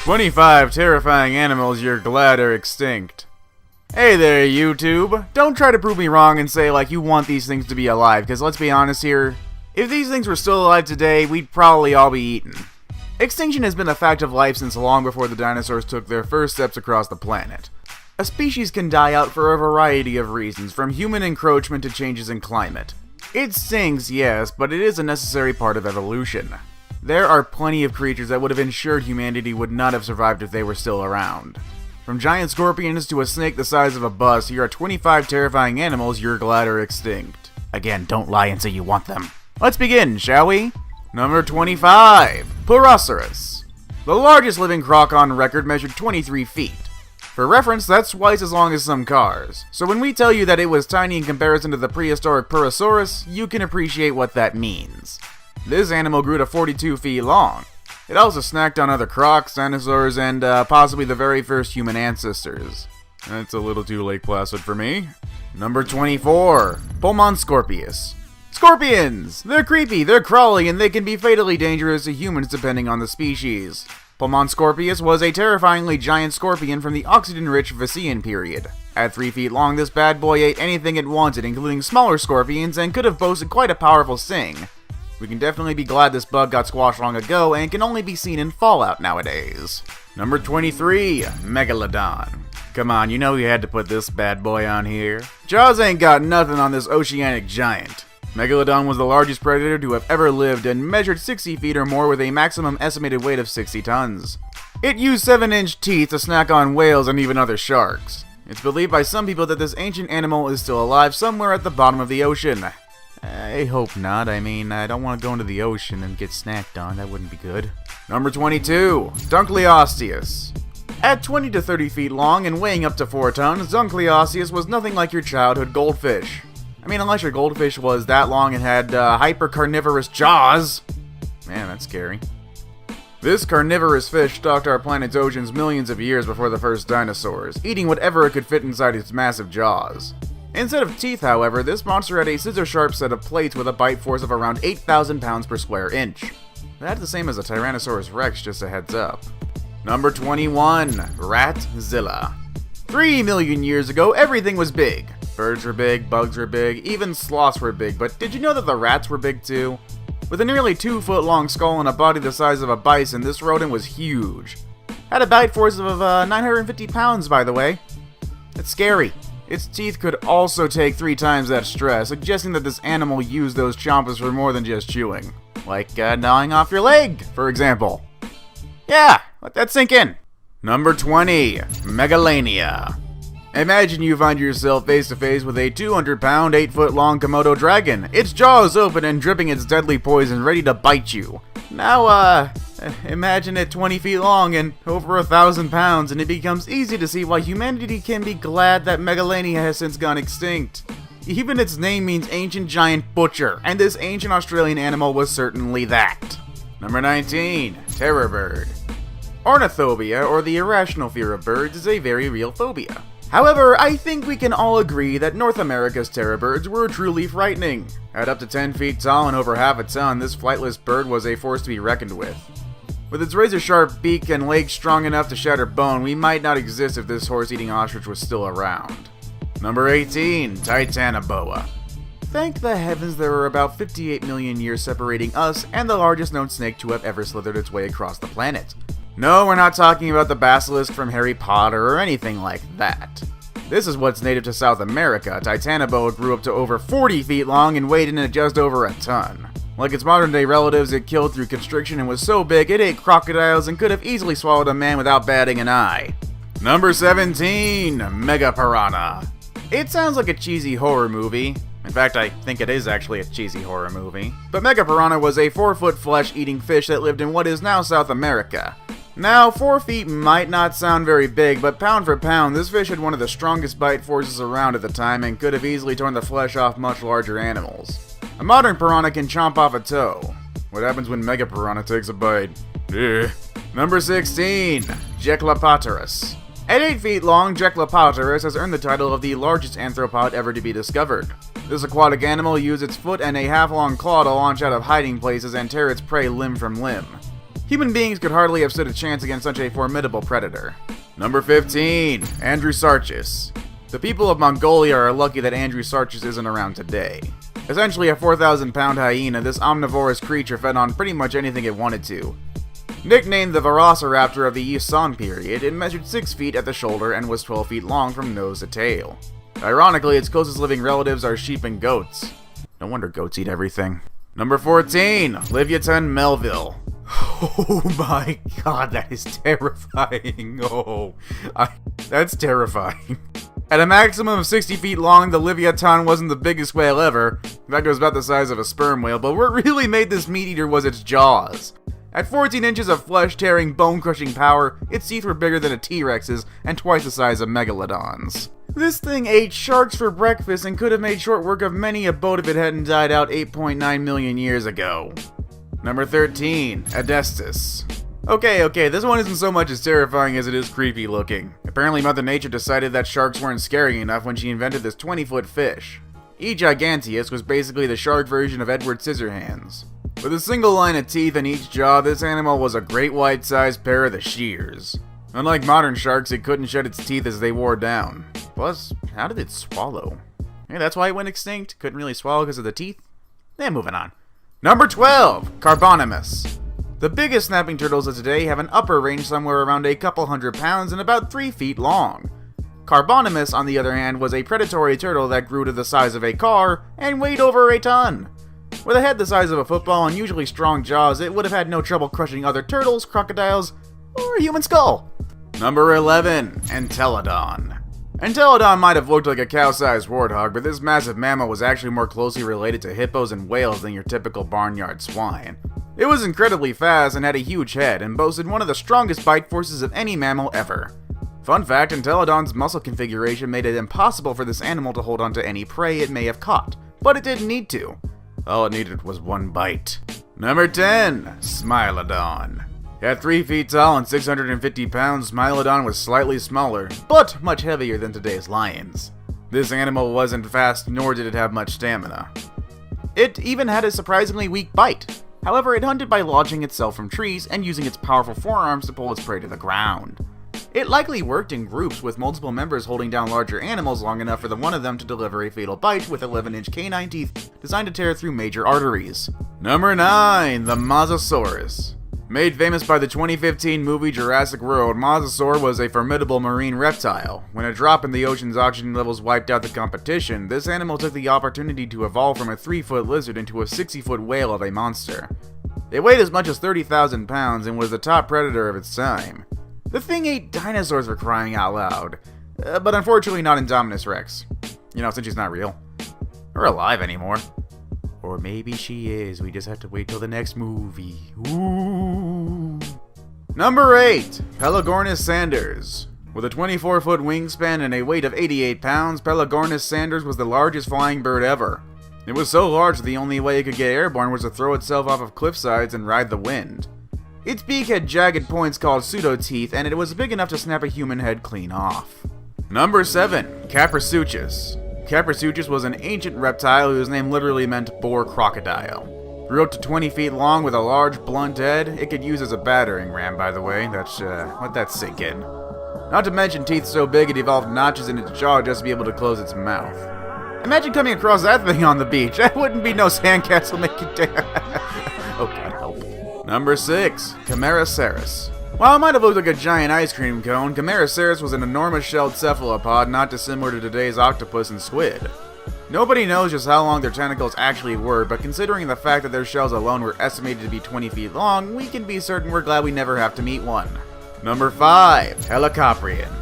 25 terrifying animals you're glad are extinct. Hey there, YouTube. Don't try to prove me wrong and say like you want these things to be alive, because let's be honest here, if these things were still alive today, we'd probably all be eaten. Extinction has been a fact of life since long before the dinosaurs took their first steps across the planet. A species can die out for a variety of reasons, from human encroachment to changes in climate. It stings, yes, but it is a necessary part of evolution. There are plenty of creatures that would have ensured humanity would not have survived if they were still around. From giant scorpions to a snake the size of a bus, here are 25 terrifying animals you're glad are extinct. Again, don't lie and say you want them. Let's begin, shall we? Number 25. Purussaurus. The largest living croc on record measured 23 feet. For reference, that's twice as long as some cars. So when we tell you that it was tiny in comparison to the prehistoric Purussaurus, you can appreciate what that means. This animal grew to 42 feet long. It also snacked on other crocs, dinosaurs, and possibly the very first human ancestors. That's a little too Lake Placid for me. Number 24. Purussaurus. Scorpions! They're creepy, they're crawly, and they can be fatally dangerous to humans depending on the species. Purussaurus was a terrifyingly giant scorpion from the oxygen-rich Vasian period. At 3 feet long, this bad boy ate anything it wanted, including smaller scorpions, and could have boasted quite a powerful sting. We can definitely be glad this bug got squashed long ago and can only be seen in Fallout nowadays. Number 23. Megalodon. Come on, you know you had to put this bad boy on here. Jaws ain't got nothing on this oceanic giant. Megalodon was the largest predator to have ever lived and measured 60 feet or more with a maximum estimated weight of 60 tons. It used 7-inch teeth to snack on whales and even other sharks. It's believed by some people that this ancient animal is still alive somewhere at the bottom of the ocean. I hope not. I mean, I don't want to go into the ocean and get snacked on. That wouldn't be good. Number 22. Dunkleosteus. At 20 to 30 feet long and weighing up to 4 tons, Dunkleosteus was nothing like your childhood goldfish. I mean, unless your goldfish was that long and had hyper-carnivorous jaws. Man, that's scary. This carnivorous fish stalked our planet's oceans millions of years before the first dinosaurs, eating whatever it could fit inside its massive jaws. Instead of teeth, however, this monster had a scissor-sharp set of plates with a bite force of around 8,000 pounds per square inch. That's the same as a Tyrannosaurus Rex, just a heads up. Number 21. Ratzilla. 3 million years ago, everything was big. Birds were big, bugs were big, even sloths were big, but did you know that the rats were big too? With a nearly 2-foot-long skull and a body the size of a bison, this rodent was huge. Had a bite force of 950 pounds, by the way. It's scary. Its teeth could also take 3 times that stress, suggesting that this animal used those chompers for more than just chewing. Like gnawing off your leg, for example. Yeah, let that sink in. Number 20. Megalania. Imagine you find yourself face to face with a 200-pound, 8-foot-long Komodo dragon. Its jaws open and dripping its deadly poison, ready to bite you. Now, imagine it 20 feet long and over 1,000 pounds, and it becomes easy to see why humanity can be glad that Megalania has since gone extinct. Even its name means ancient giant butcher, and this ancient Australian animal was certainly that. Number 19. Terror bird. Ornithobia, or the irrational fear of birds, is a very real phobia. However, I think we can all agree that North America's terror birds were truly frightening. At up to 10 feet tall and over half a ton, this flightless bird was a force to be reckoned with. With its razor-sharp beak and legs strong enough to shatter bone, we might not exist if this horse-eating ostrich was still around. Number 18. Titanoboa. Thank the heavens there are about 58 million years separating us and the largest known snake to have ever slithered its way across the planet. No, we're not talking about the basilisk from Harry Potter or anything like that. This is what's native to South America. Titanoboa grew up to over 40 feet long and weighed in at just over a ton. Like its modern-day relatives, it killed through constriction and was so big it ate crocodiles and could have easily swallowed a man without batting an eye. Number 17. Megapiranha. It sounds like a cheesy horror movie. In fact, I think it is actually a cheesy horror movie. But Megapiranha was a 4-foot flesh-eating fish that lived in what is now South America. Now, 4 feet might not sound very big, but pound for pound, this fish had one of the strongest bite forces around at the time and could have easily torn the flesh off much larger animals. A modern piranha can chomp off a toe. What happens when Megapiranha takes a bite? Ugh. Number 16. Jeclopotyrus. At 8 feet long, Jeclopotyrus has earned the title of the largest arthropod ever to be discovered. This aquatic animal used its foot and a half-long claw to launch out of hiding places and tear its prey limb from limb. Human beings could hardly have stood a chance against such a formidable predator. Number 15. Andrewsarchus. The people of Mongolia are lucky that Andrewsarchus isn't around today. Essentially a 4,000-pound hyena, this omnivorous creature fed on pretty much anything it wanted to. Nicknamed the Velociraptor of the Yusan period, it measured 6 feet at the shoulder and was 12 feet long from nose to tail. Ironically, its closest living relatives are sheep and goats. No wonder goats eat everything. Number 14. Leviathan Melville. Oh my god, that is terrifying. That's terrifying. At a maximum of 60 feet long, the Leviathan wasn't the biggest whale ever. In fact, it was about the size of a sperm whale, but what really made this meat-eater was its jaws. At 14 inches of flesh-tearing, bone-crushing power, its teeth were bigger than a T-Rex's and twice the size of megalodons. This thing ate sharks for breakfast and could have made short work of many a boat if it hadn't died out 8.9 million years ago. Number 13. Adestus. Okay, this one isn't so much as terrifying as it is creepy looking. Apparently Mother Nature decided that sharks weren't scary enough when she invented this 20-foot fish. E. giganteus was basically the shark version of Edward Scissorhands. With a single line of teeth in each jaw, this animal was a great white-sized pair of the shears. Unlike modern sharks, it couldn't shed its teeth as they wore down. Plus, how did it swallow? Hey, that's why it went extinct. Couldn't really swallow because of the teeth. Moving on. Number 12. Carbonimus. The biggest snapping turtles of today have an upper range somewhere around a couple hundred pounds and about 3 feet long. Carbonimus, on the other hand, was a predatory turtle that grew to the size of a car and weighed over a ton. With a head the size of a football and usually strong jaws, it would have had no trouble crushing other turtles, crocodiles, or a human skull. Number 11. Entelodon. Entelodon might have looked like a cow-sized warthog, but this massive mammal was actually more closely related to hippos and whales than your typical barnyard swine. It was incredibly fast and had a huge head, and boasted one of the strongest bite forces of any mammal ever. Fun fact, Entelodon's muscle configuration made it impossible for this animal to hold on to any prey it may have caught, but it didn't need to. All it needed was one bite. Number 10. Smilodon. At 3 feet tall and 650 pounds, Smilodon was slightly smaller, but much heavier than today's lions. This animal wasn't fast, nor did it have much stamina. It even had a surprisingly weak bite. However, it hunted by launching itself from trees and using its powerful forearms to pull its prey to the ground. It likely worked in groups with multiple members holding down larger animals long enough for the one of them to deliver a fatal bite with 11-inch canine teeth designed to tear through major arteries. Number 9. The Mosasaurus. Made famous by the 2015 movie Jurassic World, Mosasaur was a formidable marine reptile. When a drop in the ocean's oxygen levels wiped out the competition, this animal took the opportunity to evolve from a 3-foot lizard into a 60-foot whale of a monster. It weighed as much as 30,000 pounds and was the top predator of its time. The thing ate dinosaurs for crying out loud, but unfortunately not Indominus Rex. Since she's not real. Or alive anymore. Or maybe she is, we just have to wait till the next movie. Ooh. Number 8. Pelagornis sanders. With a 24-foot wingspan and a weight of 88 pounds, Pelagornis sanders was the largest flying bird ever. It was so large that the only way it could get airborne was to throw itself off of cliff sides and ride the wind. Its beak had jagged points called pseudo-teeth, and it was big enough to snap a human head clean off. Number 7. Caprisuchus. Caprisuchus was an ancient reptile whose name literally meant boar crocodile. Grew up to 20 feet long with a large blunt head. It could use as a battering ram, by the way. Let that sink in. Not to mention teeth so big it evolved notches in its jaw just to be able to close its mouth. Imagine coming across that thing on the beach. That wouldn't be no sandcastle making down. Oh god help. Number 6. Purussaurus. While it might have looked like a giant ice cream cone, Purussaurus was an enormous shelled cephalopod not dissimilar to today's octopus and squid. Nobody knows just how long their tentacles actually were, but considering the fact that their shells alone were estimated to be 20 feet long, we can be certain we're glad we never have to meet one. Number 5. Helicoprion.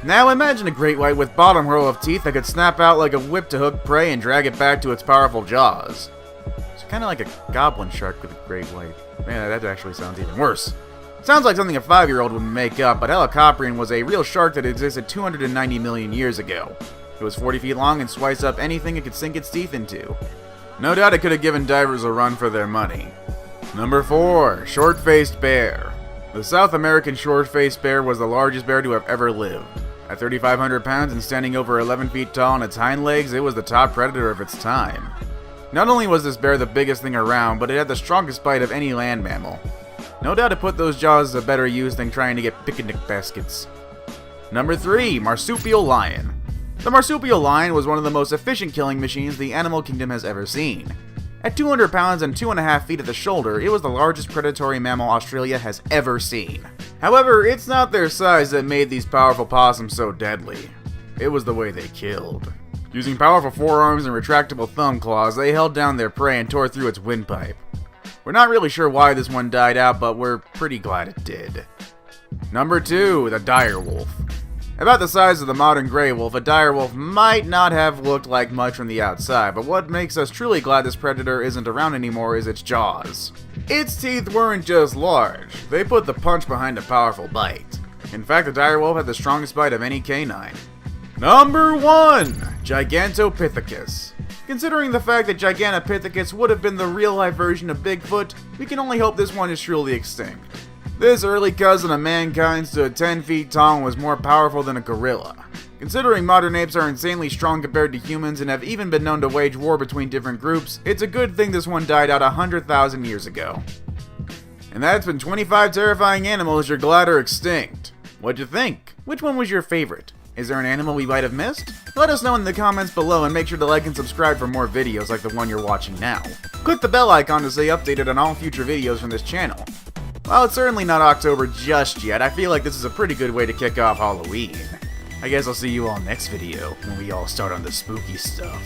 Now imagine a great white with bottom row of teeth that could snap out like a whip to hook prey and drag it back to its powerful jaws. It's kind of like a goblin shark with a great white. Man, that actually sounds even worse. Sounds like something a 5-year-old would make up, but Helicoprion was a real shark that existed 290 million years ago. It was 40 feet long and sliced up anything it could sink its teeth into. No doubt it could have given divers a run for their money. Number 4. Short-faced bear. The South American short-faced bear was the largest bear to have ever lived. At 3,500 pounds and standing over 11 feet tall on its hind legs, it was the top predator of its time. Not only was this bear the biggest thing around, but it had the strongest bite of any land mammal. No doubt it put those jaws to better use than trying to get picnic baskets. Number 3. Marsupial lion. The marsupial lion was one of the most efficient killing machines the animal kingdom has ever seen. At 200 pounds and 2.5 feet at the shoulder, it was the largest predatory mammal Australia has ever seen. However, it's not their size that made these powerful possums so deadly. It was the way they killed. Using powerful forearms and retractable thumb claws, they held down their prey and tore through its windpipe. We're not really sure why this one died out, but we're pretty glad it did. Number 2. The dire wolf. About the size of the modern gray wolf, a dire wolf might not have looked like much from the outside, but what makes us truly glad this predator isn't around anymore is its jaws. Its teeth weren't just large, they put the punch behind a powerful bite. In fact, the dire wolf had the strongest bite of any canine. Number 1. Gigantopithecus. Considering the fact that Gigantopithecus would have been the real-life version of Bigfoot, we can only hope this one is truly extinct. This early cousin of mankind stood 10 feet tall and was more powerful than a gorilla. Considering modern apes are insanely strong compared to humans and have even been known to wage war between different groups, it's a good thing this one died out 100,000 years ago. And that's been 25 terrifying animals you're glad are extinct. What'd you think? Which one was your favorite? Is there an animal we might have missed? Let us know in the comments below and make sure to like and subscribe for more videos like the one you're watching now. Click the bell icon to stay updated on all future videos from this channel. While it's certainly not October just yet, I feel like this is a pretty good way to kick off Halloween. I guess I'll see you all next video when we all start on the spooky stuff.